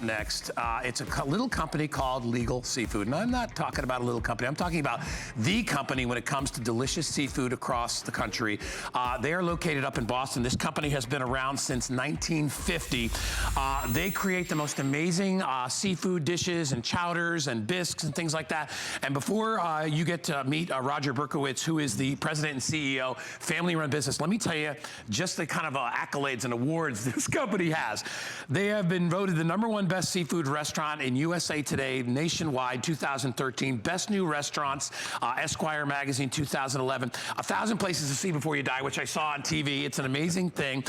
Next, it's a little company called Legal Seafood. And I'm not talking about a little company. I'm talking about the company when it comes to delicious seafood across the country. They are located up in Boston. This company has been around since 1950. They create the most amazing seafood dishes and chowders and bisques and things like that. And before you get to meet Roger Berkowitz, who is the president and CEO, family-run business, let me tell you just the kind of accolades and awards this company has. They have been voted the #1 best seafood restaurant in USA Today nationwide 2013, best new restaurants, Esquire magazine 2011, 1,000 places to see before you die, which I saw on TV. It's an amazing thing.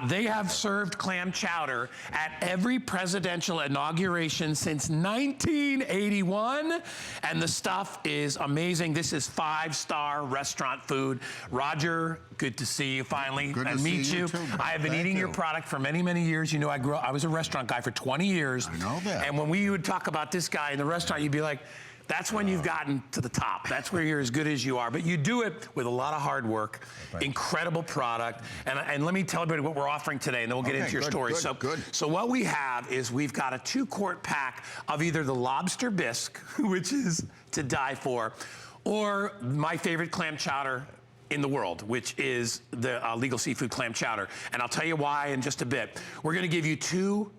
They have served clam chowder at every presidential inauguration since 1981, and the stuff is amazing. This is 5-star restaurant food. Roger, good to see you finally and meet you. I have been eating your product for many, many years. You know, I was a restaurant guy for 20 years. I know that. And when we would talk about this guy in the restaurant, you'd be like, that's when you've gotten to the top. That's where you're as good as you are. But you do it with a lot of hard work, incredible product. And let me tell everybody what we're offering today, and then we'll get into your story. So what we have is we've got a 2-quart pack of either the lobster bisque, which is to die for, or my favorite clam chowder in the world, which is the Legal Seafood Clam Chowder. And I'll tell you why in just a bit. We're gonna give you 2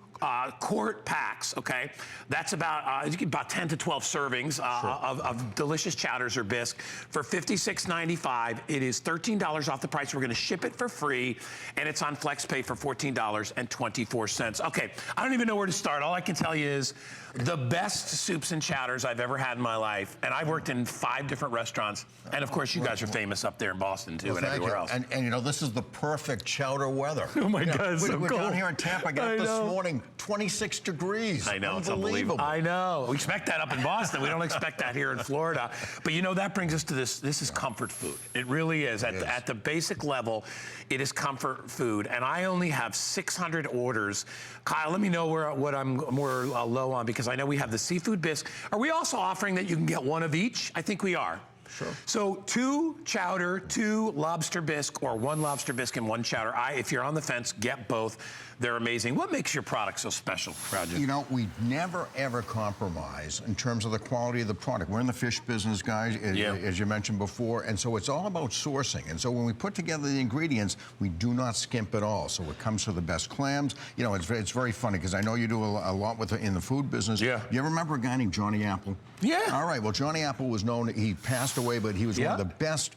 quart packs, okay? That's about 10 to 12 servings of delicious chowders or bisque for $56.95. It is $13 off the price. We're gonna ship it for free, and it's on FlexPay for $14.24. Okay, I don't even know where to start. All I can tell you is the best soups and chowders I've ever had in my life, and I've worked in 5 different restaurants, and of course you guys are famous up there in Boston too, and everywhere else. And you know, this is the perfect chowder weather. Oh my God, it's so we're cold. Down here in Tampa, I got up this morning, 26 degrees. I know, it's unbelievable. I know. We expect that up in Boston. We don't expect that here in Florida. But you know, that brings us to this. This is comfort food. It really is. At the basic level, it is comfort food. And I only have 600 orders. Kyle, let me know what I'm more low on, because I know we have the seafood bisque. Are we also offering that you can get 1 of each? I think we are. Sure. So 2 chowder, 2 lobster bisque, or 1 lobster bisque and 1 chowder. If you're on the fence, get both. They're amazing. What makes your product so special, Roger? You know, we never ever compromise in terms of the quality of the product. We're in the fish business, guys, as you mentioned before, and so it's all about sourcing. And so when we put together the ingredients, we do not skimp at all. So it comes to the best clams. You know, it's very funny, because I know you do a lot in the food business. Yeah. You ever remember a guy named Johnny Apple? Yeah. All right, well, Johnny Apple was known, he passed away, but he was one of the best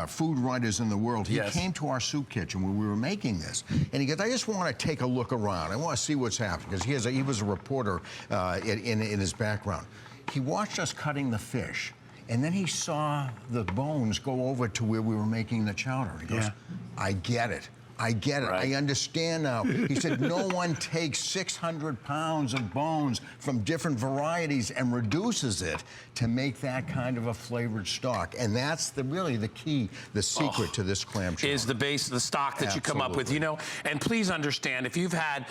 food writers in the world. He came to our soup kitchen when we were making this, and he goes, I just want to take a look around. I want to see what's happening, because he was a reporter in his background. He watched us cutting the fish, and then he saw the bones go over to where we were making the chowder. He goes, I get it. I get it. I understand now. He said, no one takes 600 pounds of bones from different varieties and reduces it to make that kind of a flavored stock. And that's really the key, the secret to this clam chowder. Is the base, the stock that you come up with, you know. And please understand, if you've had,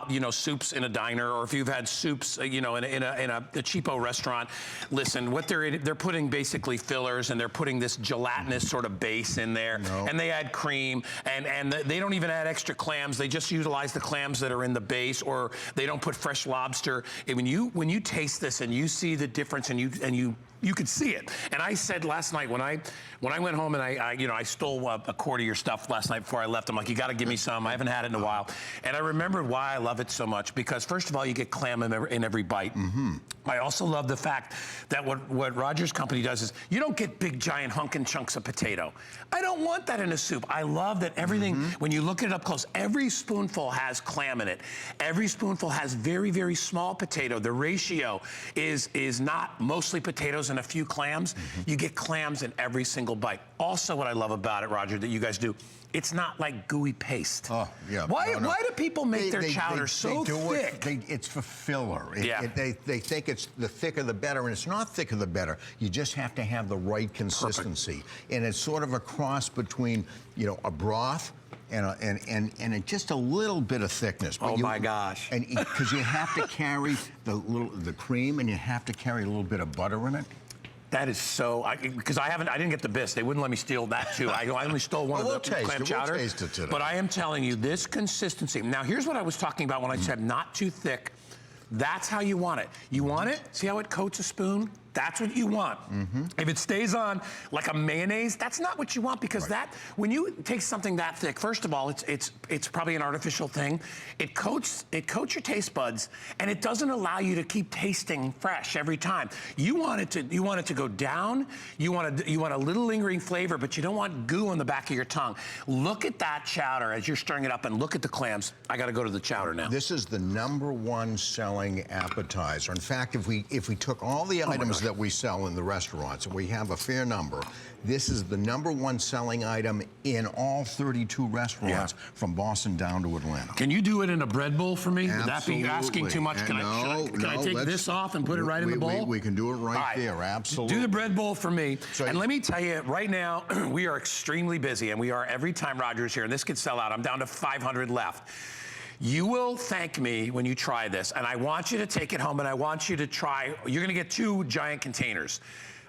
you know, soups in a diner, or if you've had soups, you know, in a cheapo restaurant, listen, what they're putting basically fillers, and they're putting this gelatinous sort of base in there, and they add cream, and they don't even add extra clams. They just utilize the clams that are in the base, or they don't put fresh lobster. And when you taste this and you see the difference, and you could see it. And I said last night, when I went home and I stole a quart of your stuff last night before I left. I'm like, you got to give me some. I haven't had it in a while. And I remembered why I love it so much, because first of all, you get clam in every bite. I also love the fact that what Roger's company does is you don't get big giant hunkin' chunks of potato. I don't want that in a soup. I love that everything, when you look at it up close, every spoonful has clam in it. Every spoonful has very, very small potato. The ratio is not mostly potatoes and a few clams. You get clams in every single bite. Also, what I love about it, Roger, that you guys do, it's not like gooey paste. Oh, yeah. Why do people make their chowder so thick? It's for filler. They think it's the thicker the better, and it's not thicker the better. You just have to have the right consistency. And it's sort of a cross between, you know, a broth and just a little bit of thickness. But my gosh. And because you have to carry the cream, and you have to carry a little bit of butter in it. That is so, because I didn't get the bisque. They wouldn't let me steal that too. I only stole one of the clam chowder. We'll taste it today. But I am telling you, this consistency. Now, here's what I was talking about when I said not too thick, That's how you want it. You want it? See how it coats a spoon? That's what you want. If it stays on like a mayonnaise, that's not what you want, because that, when you take something that thick, first of all, it's probably an artificial thing. It coats your taste buds, and it doesn't allow you to keep tasting fresh every time. You want it to go down. You want a little lingering flavor, but you don't want goo on the back of your tongue. Look at that chowder as you're stirring it up, and look at the clams. I got to go to the chowder now. This is the #1 selling appetizer. In fact, if we took all the items that we sell in the restaurants, and we have a fair number, this is the #1 selling item in all 32 restaurants from Boston down to Atlanta. Can you do it in a bread bowl for me? Absolutely. Would that be asking too much? Can I take this off and put it right in the bowl? We can do it right there, absolutely. Do the bread bowl for me. So, and let me tell you, right now, we are extremely busy, and we are every time Roger's here, and this could sell out. I'm down to 500 left. You will thank me when you try this, and I want you to take it home, and I want you to try. You're gonna get 2 giant containers.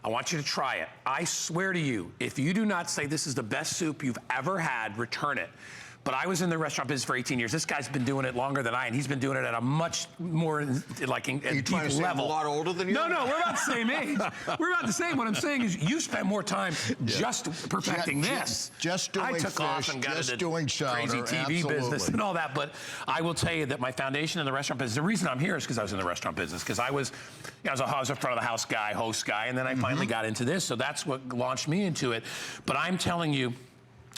I want you to try it. I swear to you, if you do not say this is the best soup you've ever had, return it. But I was in the restaurant business for 18 years. This guy's been doing it longer than I, and he's been doing it at a much more, like, deep level. I'm a lot older than you? No, we're about the same age. We're about the same. What I'm saying is you spent more time just perfecting this. Just doing I took off and got into crazy TV business and all that. But I will tell you that my foundation in the restaurant business, the reason I'm here is because I was in the restaurant business, because I was a front of the house guy, host guy, and then I finally got into this. So that's what launched me into it. But I'm telling you,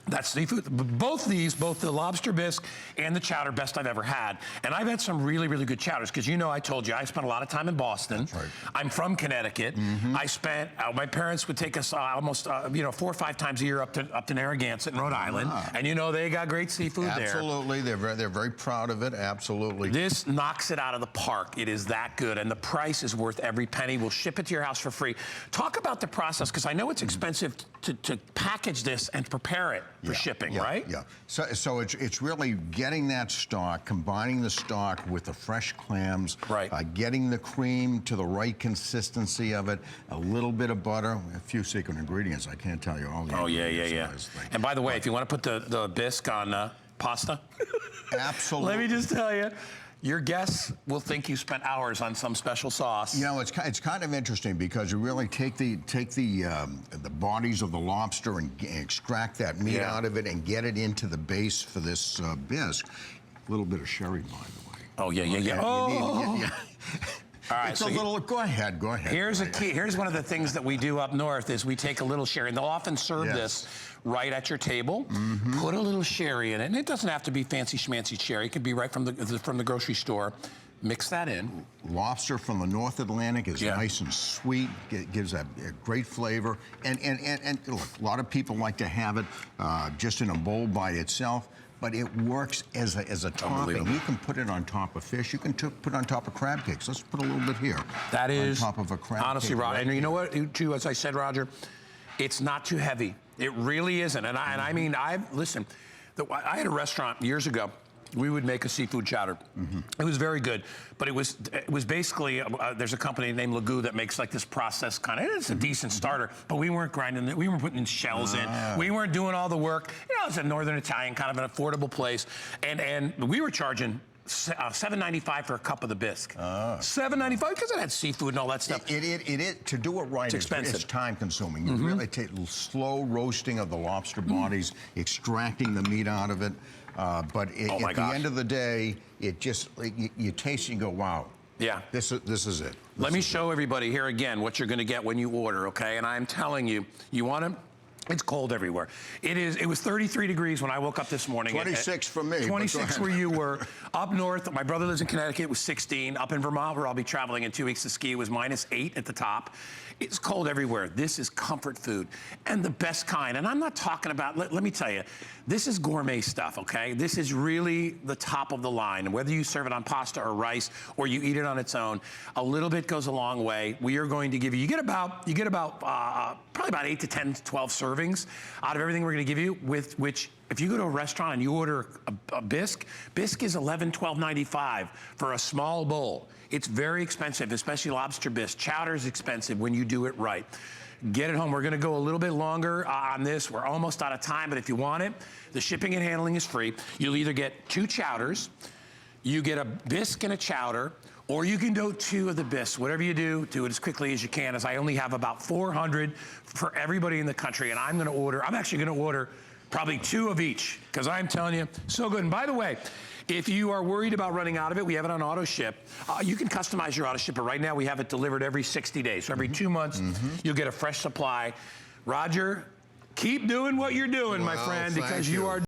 that's seafood. Both the lobster bisque and the chowder, best I've ever had. And I've had some really, really good chowders, because I told you, I spent a lot of time in Boston. That's right. I'm from Connecticut. I spent, my parents would take us almost, 4 or 5 times a year up to Narragansett in Rhode Island. And they got great seafood there. Absolutely, they're very proud of it, absolutely. This knocks it out of the park. It is that good, and the price is worth every penny. We'll ship it to your house for free. Talk about the process, because I know it's expensive to package this and prepare it for shipping, right? Yeah. So it's really getting that stock, combining the stock with the fresh clams, getting the cream to the right consistency of it, a little bit of butter, a few secret ingredients. I can't tell you all the ingredients. Yeah. And by the way, if you want to put the bisque on pasta, absolutely. Let me just tell you, your guests will think you spent hours on some special sauce. It's kind of interesting, because you really take the bodies of the lobster and extract that meat out of it and get it into the base for this bisque. A little bit of sherry, by the way. Oh, yeah. All right, it's a little. Go ahead. Here's a key. Here's one of the things that we do up north is we take a little sherry, and they'll often serve this right at your table. Put a little sherry in it, and it doesn't have to be fancy schmancy sherry. It could be right from the grocery store. Mix that in. Lobster from the North Atlantic is nice and sweet. It gives a great flavor. And look, a lot of people like to have it just in a bowl by itself. But it works as a topping. You can put it on top of fish. You can put it on top of crab cakes. Let's put a little bit here. That is on top of a crab honestly, cake. Roger. And you know what? Too, as I said, Roger, it's not too heavy. It really isn't. And I mean, listen. I had a restaurant years ago. We would make a seafood chowder. It was very good, but it was basically there's a company named Lagoo that makes like this processed kind of. It's a decent starter, but we weren't grinding it. We weren't putting shells in. We weren't doing all the work. It's a Northern Italian kind of an affordable place, and we were charging $7.95 for a cup of the bisque. $7.95 because it had seafood and all that stuff. To do it right, it's expensive. It's time consuming. You really take slow roasting of the lobster bodies, extracting the meat out of it. But at the end of the day, it just you taste it and go, wow. Yeah. This is it. Let me show everybody here again what you're going to get when you order, okay? And I'm telling you, you want to. It's cold everywhere. It was 33 degrees when I woke up this morning. 26 for me. 26 where you were. Up north, my brother lives in Connecticut, it was 16. Up in Vermont, where I'll be traveling in 2 weeks to ski, it was -8 at the top. It's cold everywhere. This is comfort food, and the best kind. And I'm not talking about, let me tell you, this is gourmet stuff, okay? This is really the top of the line. And whether you serve it on pasta or rice, or you eat it on its own, a little bit goes a long way. We are going to give you, you get about probably about 8 to 10 to 12 servings out of everything we're gonna give you, with which, if you go to a restaurant and you order a bisque is $11, $12.95 for a small bowl. It's very expensive, especially lobster bisque. Chowder is expensive when you do it right. Get it home. We're gonna go a little bit longer on this. We're almost out of time, but if you want it, the shipping and handling is free. You'll either get 2 chowders, you get a bisque and a chowder, or you can do 2 of the bisques. Whatever you do it as quickly as you can, as I only have about 400 for everybody in the country, and I'm actually gonna order probably 2 of each, because I'm telling you, so good. And by the way, if you are worried about running out of it, we have it on auto ship. You can customize your auto ship, but right now we have it delivered every 60 days. So every 2 months, you'll get a fresh supply. Roger, keep doing what you're doing, my friend, because you are